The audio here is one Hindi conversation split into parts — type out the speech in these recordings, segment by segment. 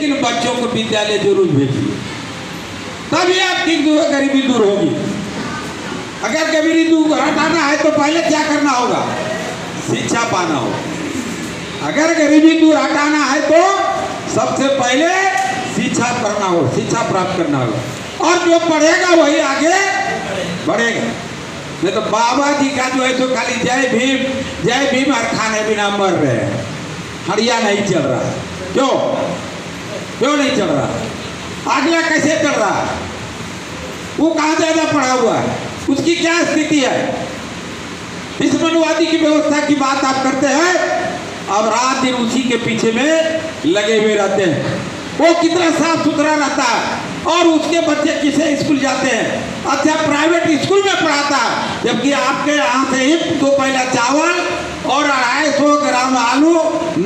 लेकिन बच्चों को विद्यालय जरूर भेजिए, तभी आपकी गरीबी दूर होगी। अगर गरीबी दूर हटाना है तो पहले क्या करना होगा? शिक्षा पाना होगा। अगर गरीबी दूर हटाना है तो सबसे पहले शिक्षा करना हो, शिक्षा प्राप्त करना होगा, और जो पढ़ेगा वही आगे बढ़ेगा। नहीं तो बाबा जी का जो है तो खाली जय भीम और खाने बिना मर रहे हैं, हड़िया नहीं चल रहा। क्यों नहीं चल रहा? अगला कैसे चल रहा है? वो कहाँ ज्यादा पढ़ा हुआ है, उसकी क्या स्थिति है? इस मनुवादी की व्यवस्था की बात आप करते हैं, अब रात दिन उसी के पीछे में लगे हुए रहते हैं। वो कितना साफ सुथरा रहता है और उसके बच्चे किसे स्कूल जाते हैं? अच्छा, प्राइवेट स्कूल में पढ़ाता है, जबकि आपके यहाँ से ही 2 पैला चावल और 250 ग्राम आलू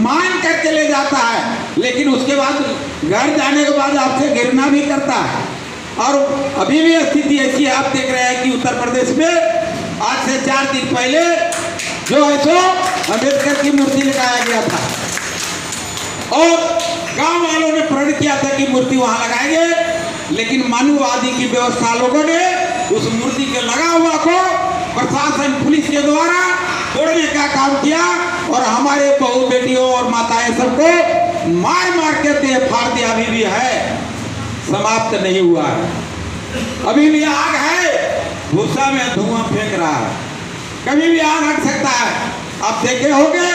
मान करके ले जाता है, लेकिन उसके बाद घर जाने के बाद आपसे गिरना भी करता है। और अभी भी स्थिति ऐसी है, आप देख रहे हैं कि उत्तर प्रदेश में आज से 4 दिन पहले जो है सो अम्बेडकर की मूर्ति लगाया गया था, और गांव वालों ने प्रण किया था कि मूर्ति वहां लगाएंगे, लेकिन मानववादी की व्यवस्था लोगों ने उस मूर्ति के लगा हुआ को प्रशासन पुलिस के द्वारा तोड़ने का काम किया, और हमारे बहू बेटियों और माताएं सबको मार के दे फाड़ दिया। अभी भी है, समाप्त नहीं हुआ है, अभी भी आग है, भूसा में धुआं फेंक रहा है, कभी भी आग लग सकता है। आप देखे होंगे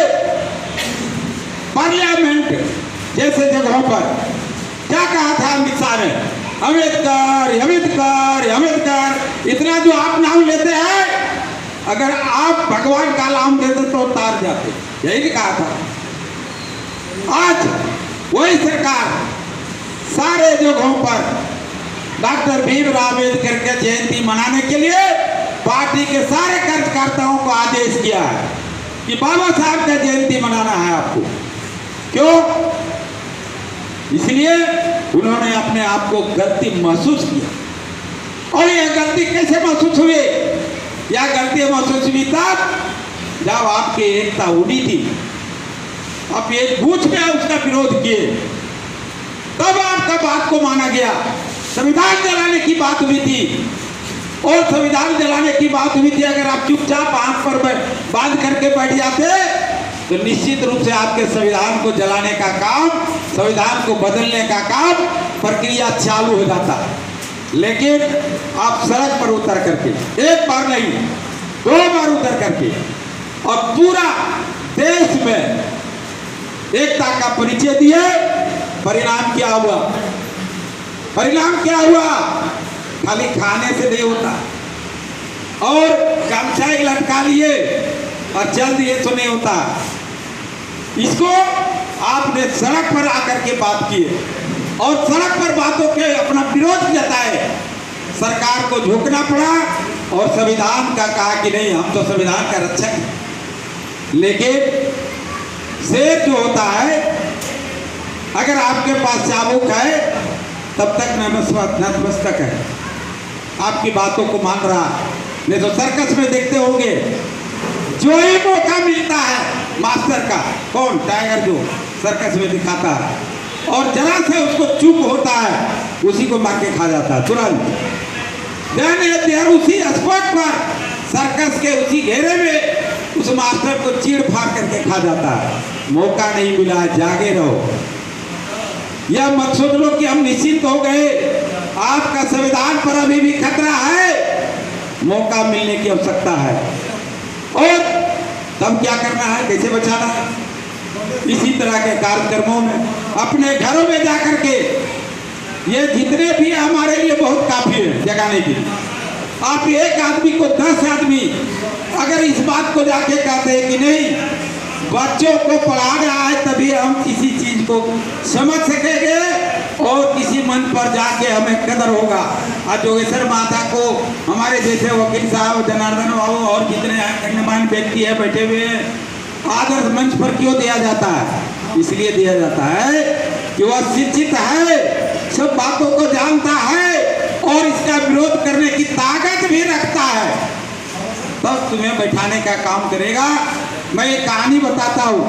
पार्लियामेंट जैसे जगहों पर क्या कहा था अमित शाह ने? अम्बेडकर अम्बेडकर अम्बेडकर, इतना जो आप नाम लेते हैं, अगर आप भगवान का नाम देते तो तार जाते, यही कहा था। आज वही सरकार सारे जगहों पर डॉक्टर भीमराव अम्बेडकर के जयंती मनाने के लिए पार्टी के सारे कार्यकर्ताओं को आदेश किया है कि बाबा साहब का जयंती मनाना है आपको। क्यों? इसलिए उन्होंने अपने आप को गलती महसूस किया। और यह गलती कैसे महसूस हुई? यह गलती महसूस हुई तब जब आपकी एकता उड़ी थी, आप एक बूझ में उसका विरोध किए, तब आपका बात को माना गया। संविधान जलाने की बात हुई थी, और संविधान जलाने की बात हुई थी, अगर आप चुपचाप आंख पर बांध करके बैठ जाते तो निश्चित रूप से आपके संविधान को जलाने का काम, संविधान को बदलने का काम, प्रक्रिया चालू हो जाता। लेकिन आप सड़क पर उतर करके, एक बार नहीं 2 बार उतर करके, और पूरा देश में एकता का परिचय दिए। परिणाम क्या हुआ? परिणाम क्या हुआ? खाली खाने से नहीं होता, और गमछा लटका लिए और चल दिए तो नहीं होता। इसको आपने सड़क पर आकर के बात की, और सड़क पर बातों के अपना विरोध जताए, सरकार को झुकना पड़ा, और संविधान का कहा कि नहीं, हम तो संविधान का रक्षक हैं। लेकिन शेर जो होता है, अगर आपके पास चाबुक है तब तक नतमस्तक है, आपकी बातों को मान रहा। नहीं तो सर्कस में देखते होंगे, जो ही मौका मिलता है मास्टर का, कौन? टाइगर, जो सर्कस में दिखाता है, और जरा से उसको चुप होता है, उसी को मार के खा जाता है तुरंत। उसी स्पॉट पर सर्कस के उसी घेरे में उस मास्टर को चीड़ फाड़ करके खा जाता है। मौका नहीं मिला, जागे रहो। यह मत सोच लो कि हम निश्चिंत हो गए, आपका संविधान पर अभी भी खतरा है, मौका मिलने की आवश्यकता है। और तब क्या करना है, कैसे बचाना है? इसी तरह के कार्यक्रमों में अपने घरों में जाकर के, ये जितने भी हमारे लिए बहुत काफी है जगाने के लिए। आप एक आदमी को 10 आदमी अगर इस बात को जाके कहते हैं कि नहीं, बच्चों को पढ़ाना है, तभी हम किसी चीज को समझ सकेंगे और किसी मन पर जाके हमें कदर होगा। आज जोगेश्वर माता को हमारे जैसे वकील साहब, जनार्दन बाबू और जितने गण्यमान्य व्यक्ति है बैठे हुए हैं, आदर्श मंच पर क्यों दिया जाता है? इसलिए दिया जाता है कि वह शिक्षित है, सब बातों को जानता है, और इसका विरोध करने की ताकत भी रखता है, तब तुम्हें बैठाने का काम करेगा। मैं एक कहानी बताता हूँ।